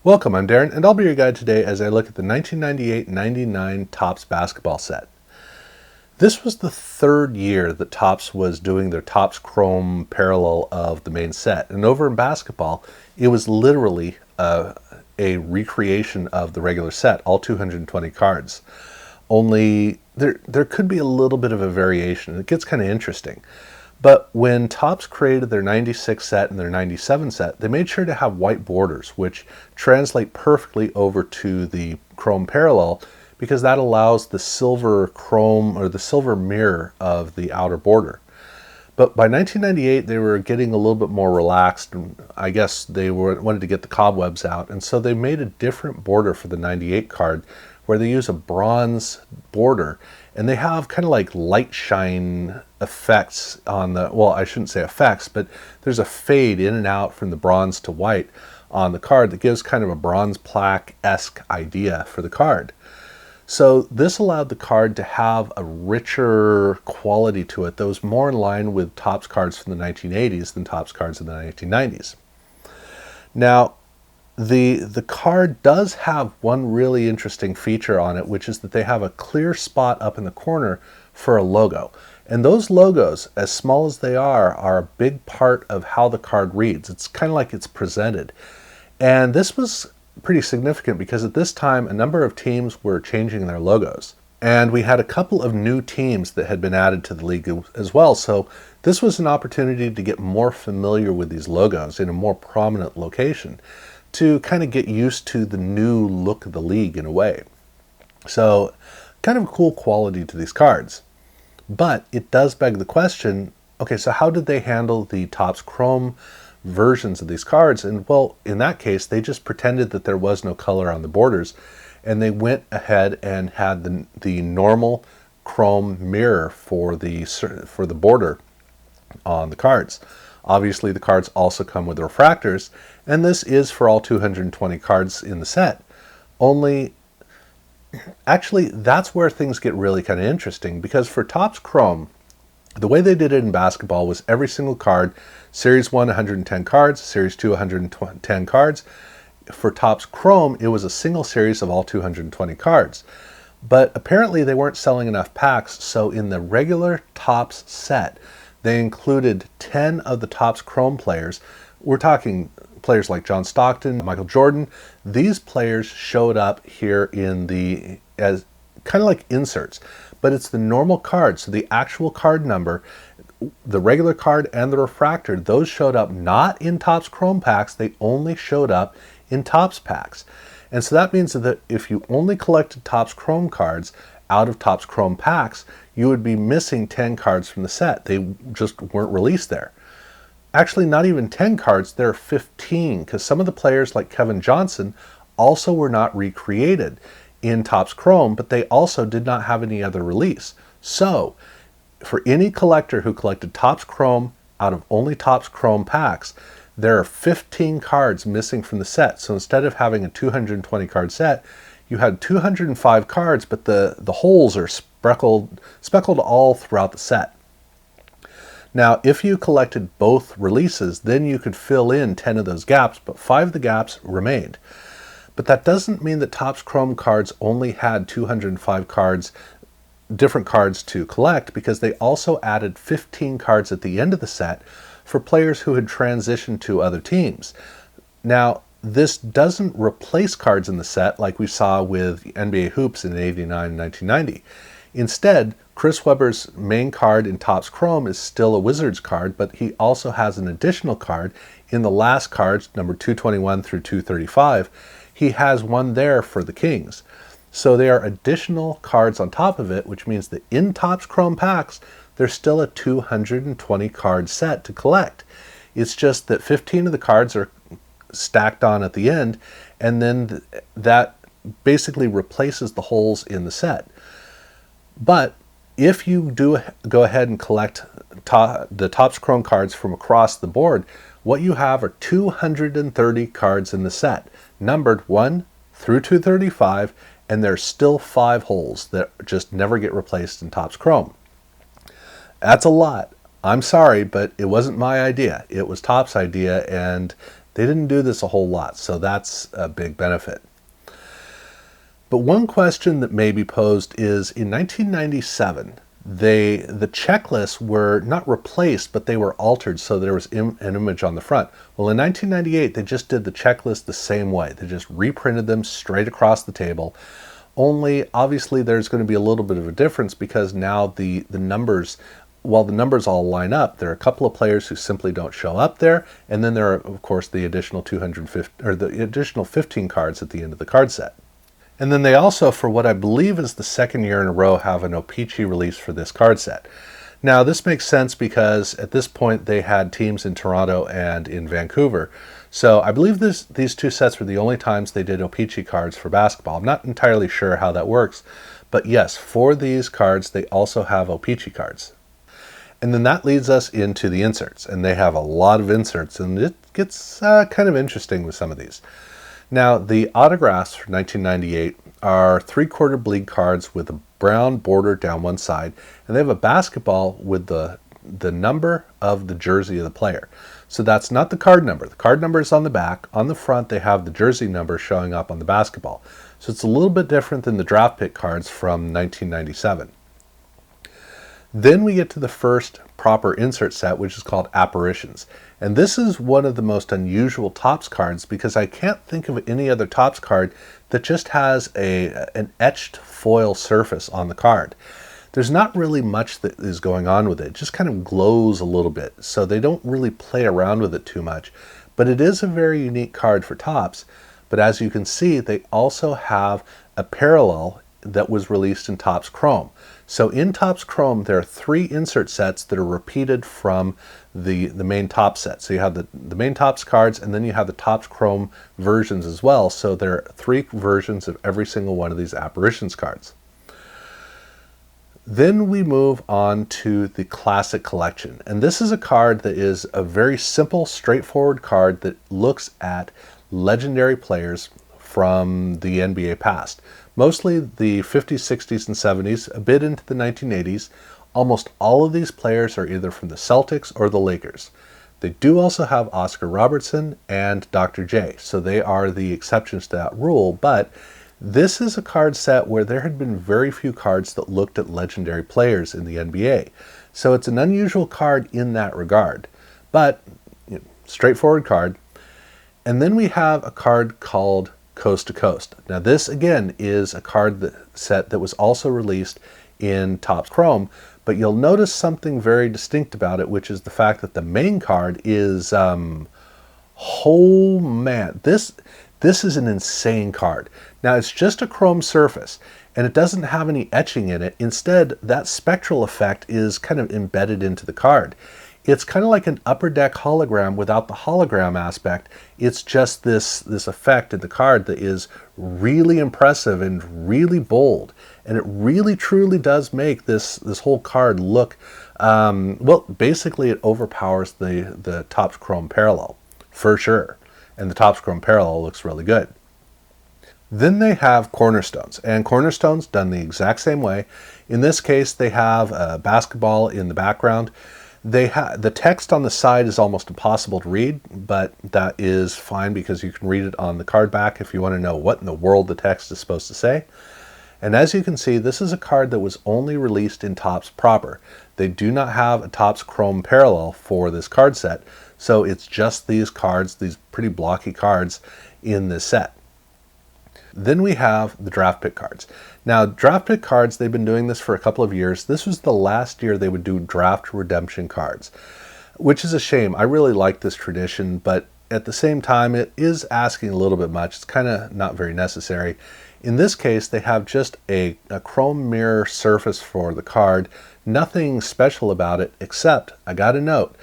Welcome, I'm Darren, and I'll be your guide today as I look at the 1998-99 Topps basketball set. This was the third year that Topps was doing their Topps Chrome parallel of the main set, and over in basketball, it was literally a recreation of the regular set, all 220 cards. Only there could be a little bit of a variation. It gets kind of interesting. But when Topps created their 96 set and their 97 set, they made sure to have white borders, which translate perfectly over to the chrome parallel because that allows the silver chrome or the silver mirror of the outer border. But by 1998, they were getting a little bit more relaxed, and I guess they wanted to get the cobwebs out, and so they made a different border for the 98 card where they use a bronze border, and they have kind of like light shine effects on the, well, I shouldn't say effects, but there's a fade in and out from the bronze to white on the card that gives kind of a bronze plaque-esque idea for the card. So this allowed the card to have a richer quality to it that was more in line with Topps cards from the 1980s than Topps cards in the 1990s. Now, the card does have one really interesting feature on it, which is that they have a clear spot up in the corner for a logo. And those logos, as small as they are a big part of how the card reads. It's kind of like it's presented. And this was pretty significant because at this time, a number of teams were changing their logos. And we had a couple of new teams that had been added to the league as well. So this was an opportunity to get more familiar with these logos in a more prominent location, to kind of get used to the new look of the league in a way. So kind of a cool quality to these cards. But it does beg the question, okay, so how did they handle the Topps Chrome versions of these cards? And well, in that case, they just pretended that there was no color on the borders, and they went ahead and had the normal chrome mirror for the border on the cards. Obviously, the cards also come with refractors, and this is for all 220 cards in the set. Only, actually, that's where things get really kind of interesting, because for Topps Chrome, the way they did it in basketball was every single card, Series 1, 110 cards, Series 2, 110 cards. For Topps Chrome, it was a single series of all 220 cards. But apparently they weren't selling enough packs, so in the regular Topps set, they included 10 of the Topps Chrome players. We're talking players like John Stockton, Michael Jordan. These players showed up here as kind of like inserts, but it's the normal card. So the actual card number, the regular card and the refractor, those showed up not in Topps Chrome packs. They only showed up in Topps packs. And so that means that if you only collected Topps Chrome cards out of Topps Chrome packs, you would be missing 10 cards from the set. They just weren't released there. Actually, not even 10 cards, there are 15, because some of the players like Kevin Johnson also were not recreated in Topps Chrome, but they also did not have any other release. So, for any collector who collected Topps Chrome out of only Topps Chrome packs, there are 15 cards missing from the set. So instead of having a 220 card set, you had 205 cards, but the holes are speckled all throughout the set. Now, if you collected both releases, then you could fill in 10 of those gaps, but 5 of the gaps remained. But that doesn't mean that Topps Chrome cards only had 205 cards, different cards to collect, because they also added 15 cards at the end of the set for players who had transitioned to other teams. Now, this doesn't replace cards in the set like we saw with NBA Hoops in '89 and 1990. Instead, Chris Webber's main card in Topps Chrome is still a Wizards card, but he also has an additional card in the last cards, number 221 through 235. He has one there for the Kings. So there are additional cards on top of it, which means that in Topps Chrome packs, there's still a 220 card set to collect. It's just that 15 of the cards are stacked on at the end, and then that basically replaces the holes in the set. But if you do go ahead and collect the Topps Chrome cards from across the board, what you have are 230 cards in the set, numbered 1 through 235, and there's still 5 holes that just never get replaced in Topps Chrome. That's a lot. I'm sorry, but it wasn't my idea. It was Topps' idea, and They didn't do this a whole lot, so that's a big benefit. But one question that may be posed is, in 1997, the checklists were not replaced, but they were altered so there was an image on the front. Well, in 1998, they just did the checklist the same way. They just reprinted them straight across the table. Only, obviously, there's going to be a little bit of a difference because now the numbers, while the numbers all line up, there are a couple of players who simply don't show up there, and then there are, of course, the additional 250 or the additional 15 cards at the end of the card set. And then they also, for what I believe is the second year in a row, have an O Pee Chee release for this card set. Now, this makes sense because at this point they had teams in Toronto and in Vancouver. So I believe these two sets were the only times they did O Pee Chee cards for basketball. I'm not entirely sure how that works, but yes, for these cards, they also have O Pee Chee cards. And then that leads us into the inserts, and they have a lot of inserts, and it gets kind of interesting with some of these. Now, the autographs for 1998 are 3/4 bleed cards with a brown border down one side, and they have a basketball with the number of the jersey of the player. So that's not the card number. The card number is on the back. On the front, they have the jersey number showing up on the basketball. So it's a little bit different than the draft pick cards from 1997. Then we get to the first proper insert set, which is called Apparitions. And this is one of the most unusual Topps cards because I can't think of any other Topps card that just has an etched foil surface on the card. There's not really much that is going on with it. It just kind of glows a little bit, so they don't really play around with it too much. But it is a very unique card for Topps. But as you can see, they also have a parallel that was released in Topps Chrome. So in Topps Chrome, there are 3 insert sets that are repeated from the main Topps set. So you have the main Topps cards, and then you have the Topps Chrome versions as well. So there are 3 versions of every single one of these Apparitions cards. Then we move on to the Classic Collection. And this is a card that is a very simple, straightforward card that looks at legendary players from the NBA past. Mostly the 50s, 60s, and 70s, a bit into the 1980s. Almost all of these players are either from the Celtics or the Lakers. They do also have Oscar Robertson and Dr. J, so they are the exceptions to that rule, but this is a card set where there had been very few cards that looked at legendary players in the NBA. So it's an unusual card in that regard, but straightforward card. And then we have a card called Coast to Coast. Now this again is a card set that was also released in Topps Chrome, but you'll notice something very distinct about it, which is the fact that the main card is, oh man, this is an insane card. Now it's just a chrome surface and it doesn't have any etching in it. Instead, that spectral effect is kind of embedded into the card. It's kind of like an upper deck hologram without the hologram aspect. It's just this effect in the card that is really impressive and really bold. And it really truly does make this whole card look, well, basically it overpowers the Topps Chrome Parallel, for sure. And the Topps Chrome Parallel looks really good. Then they have Cornerstones, and Cornerstones done the exact same way. In this case, they have a basketball in the background. The text on the side is almost impossible to read, but that is fine because you can read it on the card back if you want to know what in the world the text is supposed to say. And as you can see, this is a card that was only released in Topps proper. They do not have a Topps Chrome Parallel for this card set, so it's just these cards, these pretty blocky cards in this set. Then we have the draft pick cards. Now, draft pick cards, they've been doing this for a couple of years. This was the last year they would do draft redemption cards, which is a shame. I really like this tradition, but at the same time, it is asking a little bit much. It's kind of not very necessary. In this case, they have just a chrome mirror surface for the card. Nothing special about it, except, I got a note,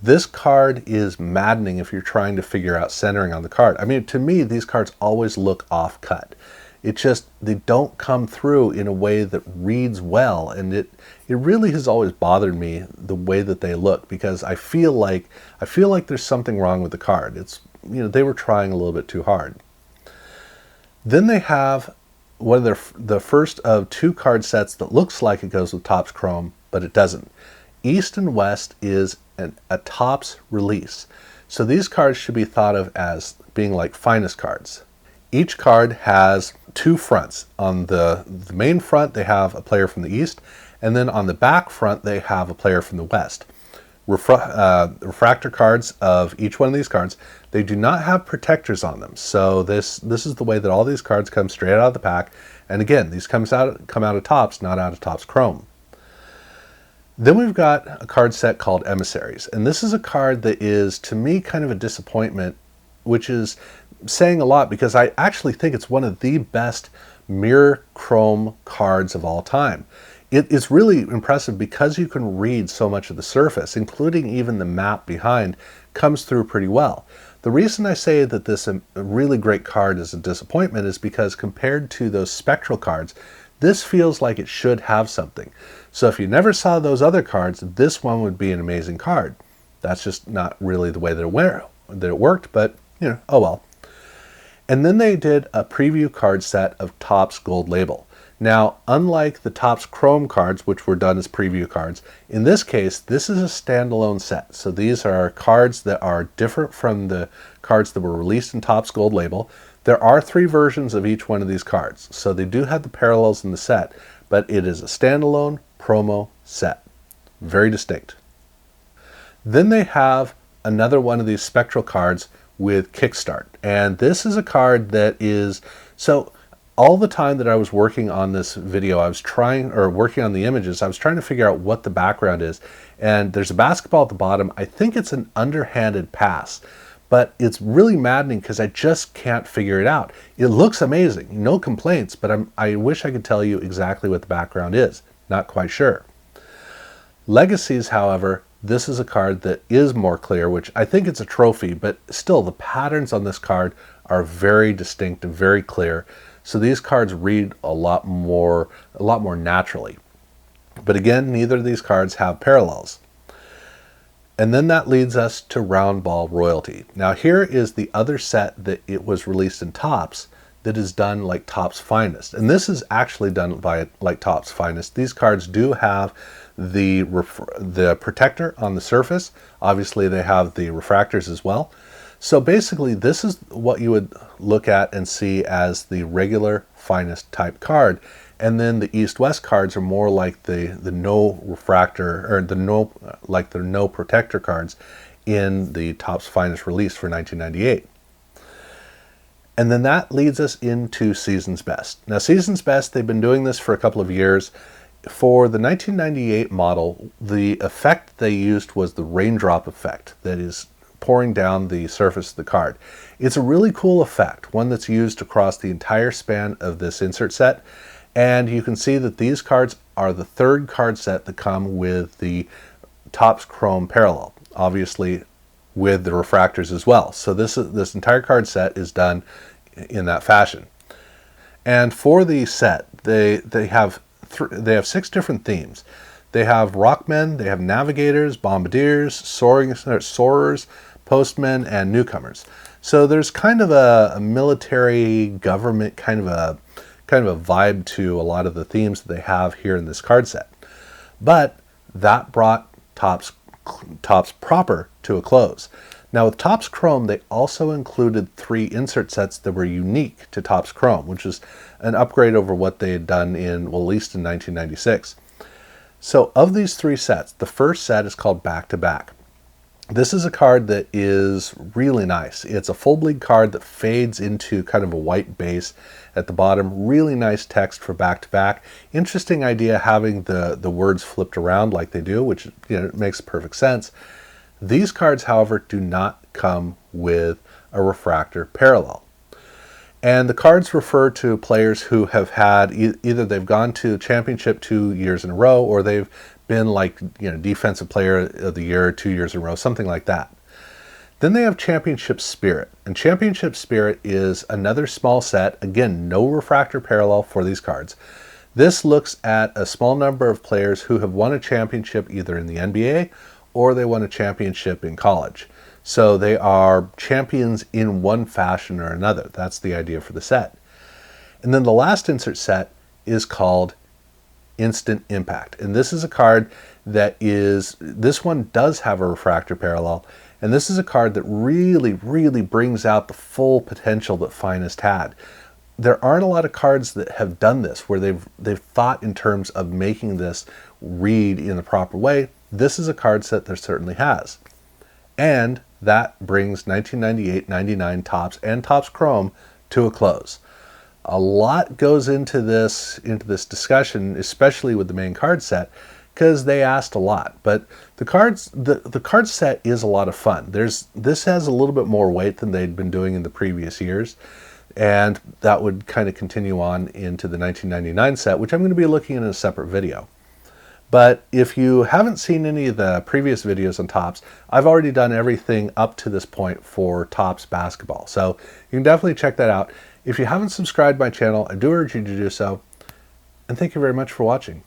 this card is maddening if you're trying to figure out centering on the card. I mean, to me, these cards always look off-cut. They don't come through in a way that reads well, and it really has always bothered me the way that they look, because I feel like there's something wrong with the card. It's, they were trying a little bit too hard. Then they have one of the first of 2 card sets that looks like it goes with Topps Chrome, but it doesn't. East and West is a Topps release. So these cards should be thought of as being like finest cards. Each card has two fronts. On the main front, they have a player from the east, and then on the back front, they have a player from the west. Refractor cards of each one of these cards, they do not have protectors on them. So this is the way that all these cards come straight out of the pack. And again, these come out of Topps, not out of Topps Chrome. Then we've got a card set called Emissaries. And this is a card that is, to me, kind of a disappointment, which is saying a lot because I actually think it's one of the best mirror chrome cards of all time. It is really impressive because you can read so much of the surface, including even the map behind, comes through pretty well. The reason I say that this a really great card is a disappointment is because compared to those spectral cards, this feels like it should have something. So if you never saw those other cards, this one would be an amazing card. That's just not really the way that it worked, but oh well. And then they did a preview card set of Topps Gold Label. Now, unlike the Topps Chrome cards, which were done as preview cards, in this case, this is a standalone set. So these are cards that are different from the cards that were released in Topps Gold Label. There are 3 versions of each one of these cards, so they do have the parallels in the set, but it is a standalone promo set. Very distinct. Then they have another one of these spectral cards with Kickstart. And this is a card that is, so all the time that I was working on this video, I was working on the images, I was trying to figure out what the background is. And there's a basketball at the bottom. I think it's an underhanded pass, but it's really maddening because I just can't figure it out. It looks amazing, no complaints, but I wish I could tell you exactly what the background is. Not quite sure. Legacies, however, this is a card that is more clear, which I think it's a trophy, but still the patterns on this card are very distinct and very clear. So these cards read a lot more naturally. But again, neither of these cards have parallels. And then that leads us to Round Ball Royalty. Now here is the other set that it was released in Topps that is done like Topps Finest. And this is actually done by like Topps Finest. These cards do have the protector on the surface. Obviously they have the refractors as well. So basically this is what you would look at and see as the regular Finest type card. And then the East-West cards are more like the no refractor, or the no protector cards in the Topps Finest release for 1998. And then that leads us into Season's Best. Now Season's Best, they've been doing this for a couple of years. For the 1998 model, the effect they used was the raindrop effect that is pouring down the surface of the card. It's a really cool effect, one that's used across the entire span of this insert set. And you can see that these cards are the 3rd card set that come with the Topps Chrome parallel, obviously with the refractors as well. So this entire card set is done in that fashion. And for the set, they have 6 different themes. They have rockmen, they have navigators, bombardiers, soarers, postmen, and newcomers. So there's kind of a military government kind of a vibe to a lot of the themes that they have here in this card set. But that brought Topps proper to a close. Now with Topps Chrome, they also included 3 insert sets that were unique to Topps Chrome, which is an upgrade over what they had done at least in 1996. So of these 3 sets, the first set is called Back to Back. This is a card that is really nice. It's a full bleed card that fades into kind of a white base at the bottom. Really nice text for back to back. Interesting idea having the words flipped around like they do, which makes perfect sense. These cards, however, do not come with a refractor parallel. And the cards refer to players who have had either they've gone to championship 2 years in a row, or they've been defensive player of the year 2 years in a row, something like that. Then they have Championship Spirit, and Championship Spirit is another small set. Again, no refractor parallel for these cards. This looks at a small number of players who have won a championship either in the NBA or they won a championship in college. So they are champions in one fashion or another. That's the idea for the set. And then the last insert set is called Instant Impact. And this is a card that this one does have a refractor parallel. And this is a card that really brings out the full potential that Finest had. There aren't a lot of cards that have done this, where they've thought in terms of making this read in the proper way. This is a card set that certainly has. And that brings 1998-99 Topps and Topps Chrome to a close. A lot goes into this discussion, especially with the main card set, because they asked a lot. But the card set is a lot of fun. This has a little bit more weight than they'd been doing in the previous years, and that would kind of continue on into the 1999 set, which I'm going to be looking at in a separate video. But if you haven't seen any of the previous videos on Topps, I've already done everything up to this point for Topps basketball. So you can definitely check that out. If you haven't subscribed to my channel, I do urge you to do so. And thank you very much for watching.